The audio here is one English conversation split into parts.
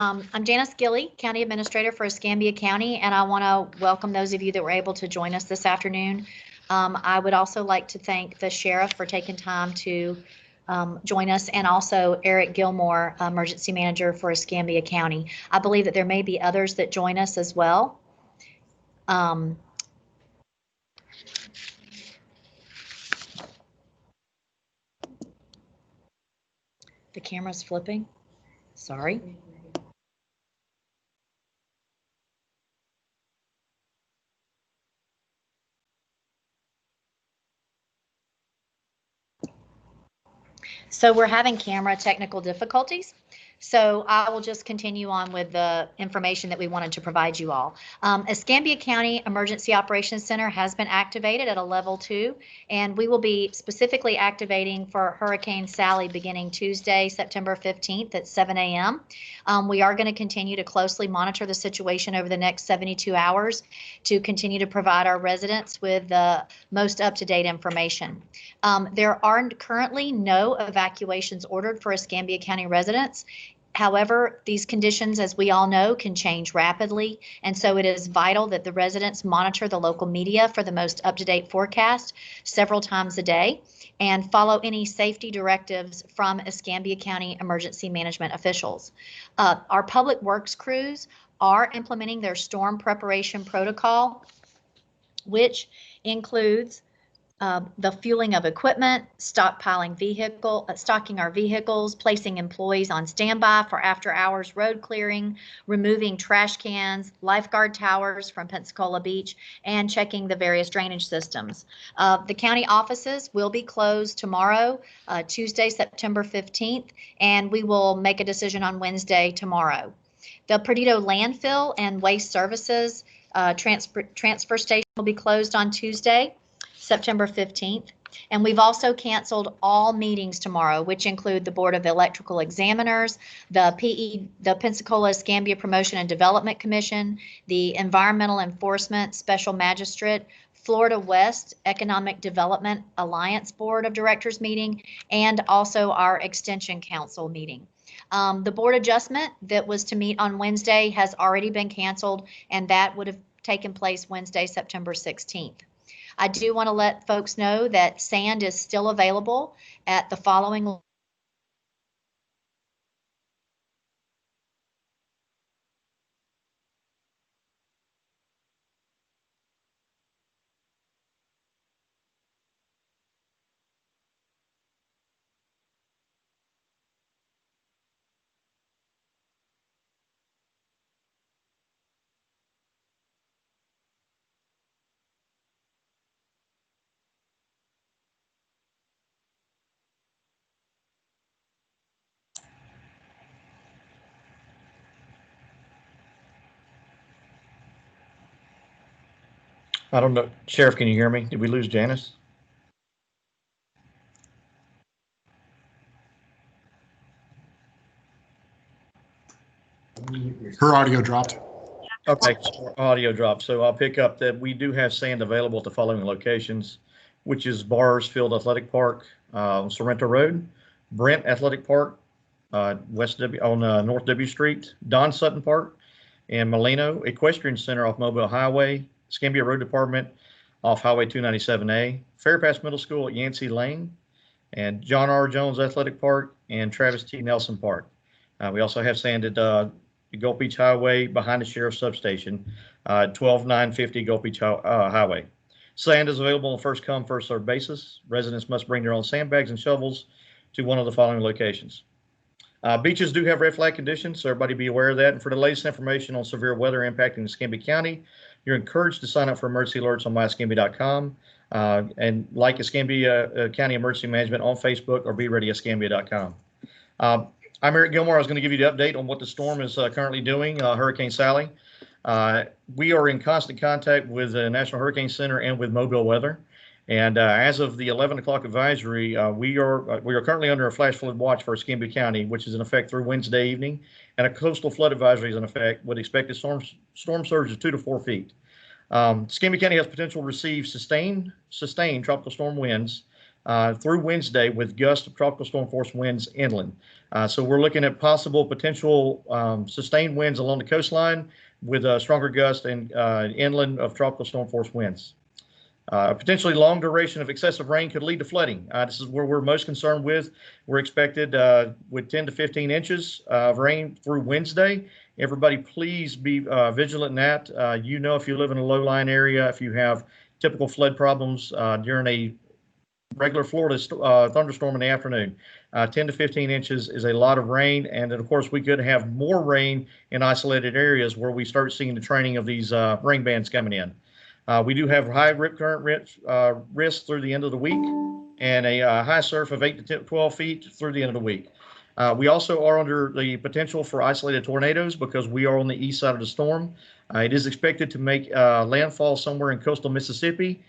I'm Janice Gilley, County Administrator for Escambia County, and I want to welcome those of you that were able to join us this afternoon. I would also like to thank the Sheriff for taking time to join us, and also Eric Gilmore, Emergency Manager for Escambia County. I believe that there may be others that join us as well. The camera's flipping. Sorry. So we're having camera technical difficulties. So I will just continue on with the information that we wanted to provide you all. Escambia County Emergency Operations Center has been activated at a level 2, and we will be specifically activating for Hurricane Sally beginning Tuesday, September 15th at 7 a.m. We are going to continue to closely monitor the situation over the next 72 hours to continue to provide our residents with the most up-to-date information. There are currently no evacuations ordered for Escambia County residents. However, these conditions, as we all know, can change rapidly, and so it is vital that the residents monitor the local media for the most up-to-date forecast several times a day and follow any safety directives from Escambia County emergency management officials. Our public works crews are implementing their storm preparation protocol, which includes the fueling of equipment, stocking our vehicles, placing employees on standby for after-hours road clearing, removing trash cans, lifeguard towers from Pensacola Beach, and checking the various drainage systems. The county offices will be closed tomorrow, Tuesday, September 15th, and we will make a decision on Wednesday tomorrow. The Perdido Landfill and Waste Services transfer station will be closed on Tuesday, September 15th, and we've also canceled all meetings tomorrow, which include the Board of Electrical Examiners, the Pensacola Escambia Promotion and Development Commission, the Environmental Enforcement Special Magistrate, Florida West Economic Development Alliance Board of Directors meeting, and also our Extension Council meeting. The board adjustment that was to meet on Wednesday has already been canceled, and that would have taken place Wednesday, September 16th. I do want to let folks know that sand is still available at the following I don't know. Sheriff, can you hear me? Did we lose Janice? Her audio dropped. Okay, audio dropped. So I'll pick up that we do have sand available at the following locations, which is Bars Field Athletic Park, Sorrento Road, Brent Athletic Park, North W Street, Don Sutton Park, and Molino Equestrian Center off Mobile Highway, Escambia Road Department off Highway 297A, Fairpass Middle School at Yancey Lane, and John R. Jones Athletic Park, and Travis T. Nelson Park. We also have sand at Gulf Beach Highway behind the Sheriff's Substation, 12950 Gulf Beach Highway. Sand is available on a first come, first served basis. Residents must bring their own sandbags and shovels to one of the following locations. Beaches do have red flag conditions, so everybody be aware of that. And for the latest information on severe weather impacting Escambia County, you're encouraged to sign up for emergency alerts on myescambia.com and like Escambia County Emergency Management on Facebook or BeReadyEscambia.com. I'm Eric Gilmore. I was going to give you the update on what the storm is currently doing, Hurricane Sally. We are in constant contact with the National Hurricane Center and with Mobile Weather. And as of the 11 o'clock advisory, we are currently under a flash flood watch for Escambia County, which is in effect through Wednesday evening, and a coastal flood advisory is in effect with expected storm surge of 2 to 4 feet. Escambia County has potential to receive sustained tropical storm winds through Wednesday with gusts of tropical storm force winds inland. So we're looking at possible potential sustained winds along the coastline with stronger gusts and inland of tropical storm force winds. A potentially long duration of excessive rain could lead to flooding. This is where we're most concerned with. We're expected with 10 to 15 inches of rain through Wednesday. Everybody, please be vigilant in that. If you live in a low-lying area, if you have typical flood problems during a regular Florida thunderstorm in the afternoon, 10 to 15 inches is a lot of rain. And then, of course, we could have more rain in isolated areas where we start seeing the training of these rain bands coming in. We do have high rip current risk through the end of the week and a high surf of 8 to 12 feet through the end of the week. We also are under the potential for isolated tornadoes because we are on the east side of the storm. It is expected to make landfall somewhere in coastal Mississippi.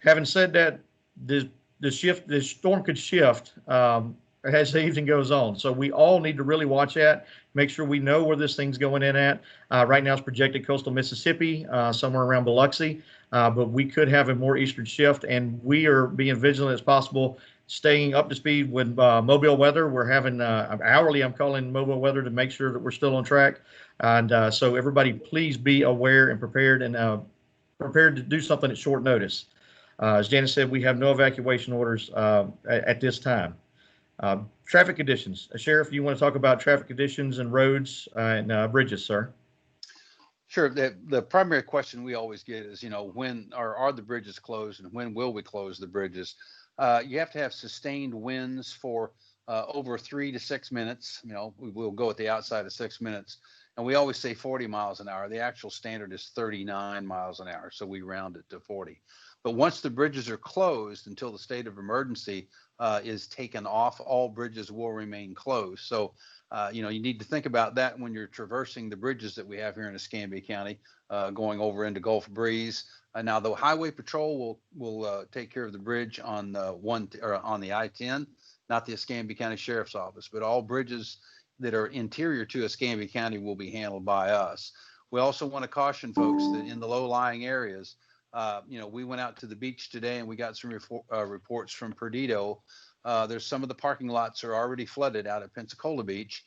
Having said that, the storm could shift as the evening goes on. So we all need to really watch that, make sure we know where this thing's going in at. Right now it's projected coastal Mississippi, somewhere around Biloxi, but we could have a more eastern shift, and we are being vigilant as possible, staying up to speed with mobile weather. We're having hourly, I'm calling mobile weather to make sure that we're still on track. And so everybody, please be aware and prepared to do something at short notice. As Janice said, we have no evacuation orders at this time. Traffic conditions. Sheriff, do you want to talk about traffic conditions and roads and bridges, sir? Sure. The primary question we always get is, when are the bridges closed and when will we close the bridges? You have to have sustained winds for over 3 to 6 minutes. We'll go at the outside of 6 minutes. And we always say 40 miles an hour. The actual standard is 39 miles an hour. So we round it to 40. But once the bridges are closed until the state of emergency is taken off, all bridges will remain closed. So, you need to think about that when you're traversing the bridges that we have here in Escambia County, going over into Gulf Breeze. Now, the Highway Patrol will take care of the bridge on on the I-10, not the Escambia County Sheriff's Office, but all bridges that are interior to Escambia County will be handled by us. We also want to caution folks that in the low-lying areas, we went out to the beach today and we got some reports from Perdido. There's some of the parking lots are already flooded out at Pensacola Beach.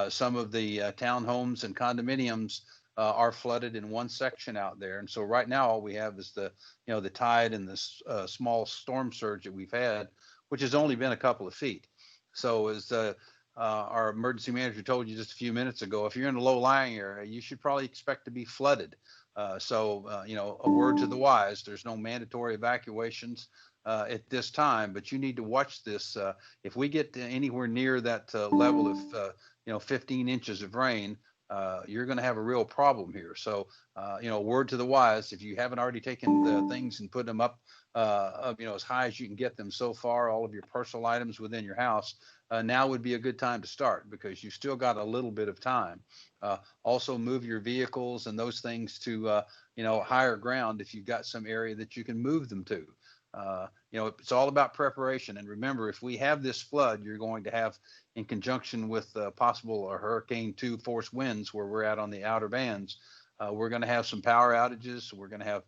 Some of the townhomes and condominiums are flooded in one section out there. And so right now all we have is the tide and this small storm surge that we've had, which has only been a couple of feet. So as our emergency manager told you just a few minutes ago, if you're in a low-lying area, you should probably expect to be flooded. A word to the wise, there's no mandatory evacuations at this time, but you need to watch this. If we get anywhere near that level of 15 inches of rain, you're going to have a real problem here. So, word to the wise, if you haven't already taken the things and put them up, as high as you can get them so far, all of your personal items within your house, now would be a good time to start because you still got a little bit of time. Also move your vehicles and those things to, higher ground if you've got some area that you can move them to. It's all about preparation. And remember, if we have this flood, you're going to have, in conjunction with possible Hurricane 2 force winds where we're at on the outer bands, we're going to have some power outages. We're going to have,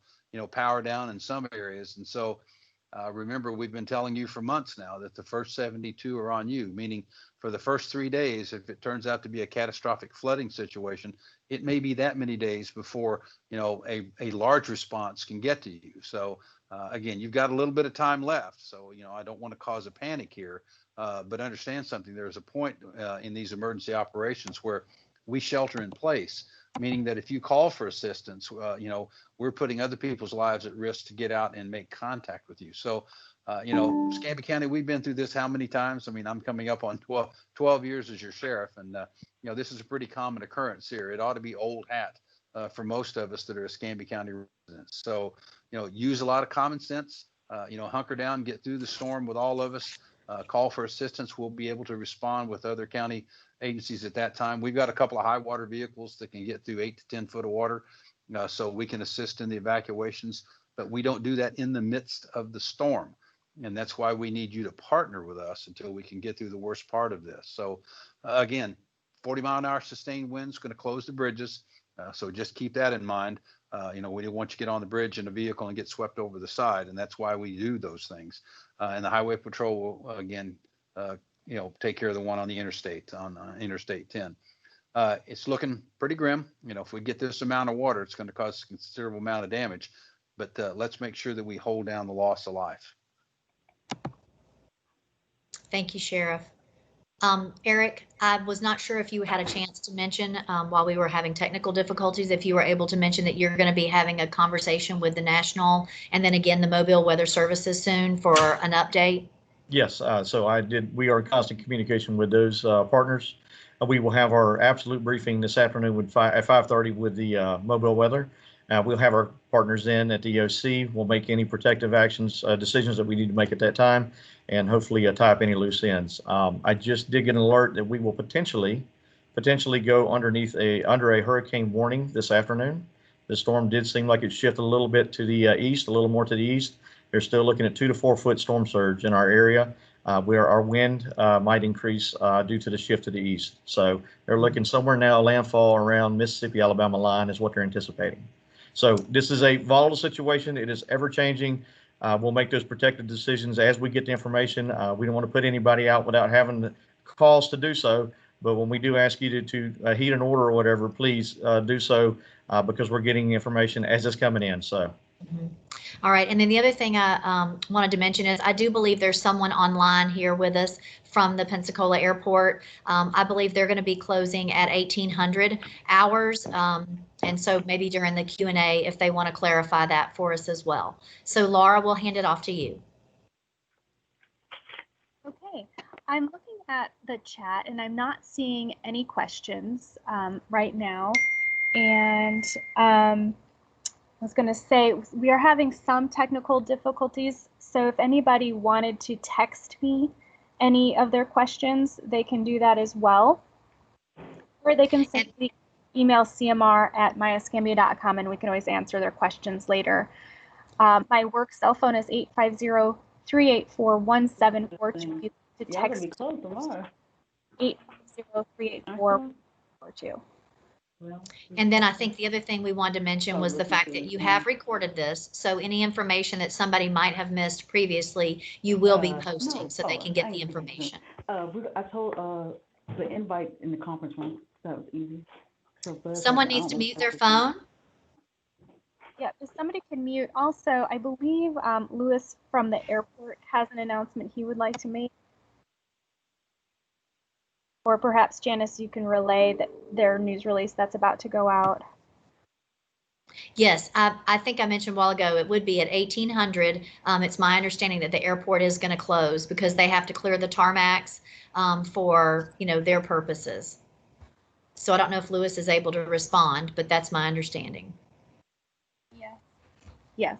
power down in some areas. And so remember, we've been telling you for months now that the first 72 are on you, meaning for the first 3 days, if it turns out to be a catastrophic flooding situation, it may be that many days before, a large response can get to you. So again, you've got a little bit of time left. So, I don't want to cause a panic here, but understand something. There's a point in these emergency operations where we shelter in place, meaning that if you call for assistance, we're putting other people's lives at risk to get out and make contact with you. So, Escambia County, we've been through this how many times? I mean, I'm coming up on 12 years as your sheriff, and, this is a pretty common occurrence here. It ought to be old hat for most of us that are Escambia County residents. So, use a lot of common sense, hunker down, get through the storm with all of us, call for assistance. We'll be able to respond with other county agencies at that time. We've got a couple of high water vehicles that can get through 8 to 10 foot of water, so we can assist in the evacuations, but we don't do that in the midst of the storm. And that's why we need you to partner with us until we can get through the worst part of this. So again, 40-mile-an-hour sustained winds going to close the bridges. So just keep that in mind. We don't want you to get on the bridge in a vehicle and get swept over the side, and that's why we do those things. And the highway patrol will again, take care of the one on the interstate, on Interstate 10. It's looking pretty grim. If we get this amount of water, it's going to cause a considerable amount of damage. But let's make sure that we hold down the loss of life. Thank you, Sheriff. Eric, I was not sure if you had a chance to mention while we were having technical difficulties, if you were able to mention that you're going to be having a conversation with the National and then again the Mobile Weather Services soon for an update. Yes, so I did. We are in constant communication with those partners. We will have our absolute briefing this afternoon at 5:30 with the Mobile Weather. We'll have our partners in at the EOC. We'll make any protective actions, decisions that we need to make at that time, and hopefully tie up any loose ends. I just did get an alert that we will potentially go under a hurricane warning this afternoon. The storm did seem like it shifted a little bit to the east, a little more to the east. They're still looking at 2 to 4 foot storm surge in our area, where our wind might increase due to the shift to the east. So they're looking somewhere now, landfall around Mississippi, Alabama line is what they're anticipating. So this is a volatile situation. It is ever changing. We'll make those protective decisions as we get the information. We don't want to put anybody out without having the cause to do so. But when we do ask you to heed an order or whatever, please do so because we're getting information as it's coming in. So. Mm-hmm. All right. And then the other thing I wanted to mention is I do believe there's someone online here with us from the Pensacola Airport. I believe they're going to be closing at 1800 hours. And so maybe during the Q&A, if they want to clarify that for us as well. So Laura, we'll hand it off to you. Okay, I'm looking at the chat and I'm not seeing any questions right now. And I was going to say, we are having some technical difficulties. So if anybody wanted to text me any of their questions, they can do that as well. Or they can simply email cmr@myescambia.com and we can always answer their questions later. My work cell phone is 850-384-1742 to text 850-384-1742. And then I think the other thing we wanted to mention was the fact that you have recorded this. So any information that somebody might have missed previously, you will be posting so they can get the information. I told the invite in the conference room. That was easy. So Someone needs to mute their phone. Yeah, if somebody can mute. Also, I believe Lewis from the airport has an announcement he would like to make. Or perhaps, Janice, you can relay that their news release that's about to go out. Yes, I think I mentioned a while ago, it would be at 1800. It's my understanding that the airport is going to close because they have to clear the tarmacs for, their purposes. So I don't know if Lewis is able to respond, but that's my understanding. Yes,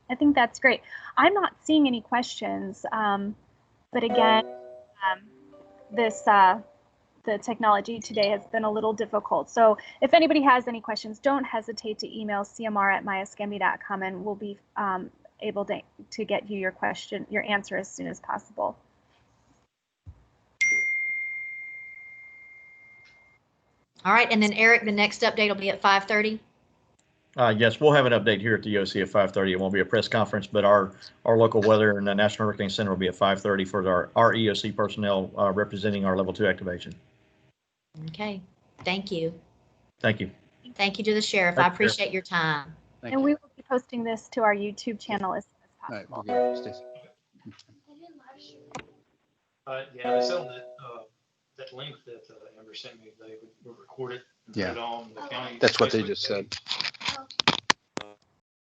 I think that's great. I'm not seeing any questions, but again, the technology today has been a little difficult. So if anybody has any questions, don't hesitate to email cmr@myescambia.com and we'll be able to get you your answer as soon as possible. All right, and then Eric, the next update will be at 5:30. Yes, we'll have an update here at the EOC at 5:30. It won't be a press conference, but our local weather and the National Hurricane Center will be at 5:30 for our EOC personnel representing our level 2 activation. Okay, thank you. Thank you. Thank you to the sheriff. I appreciate your time. Thank and you. we will be posting this to our YouTube channel as soon as All right, possible. we're good. Stacy. Yeah, they sent that link that Amber sent me. They would record it and Yeah. put it on the county. That's what they Facebook just page. said.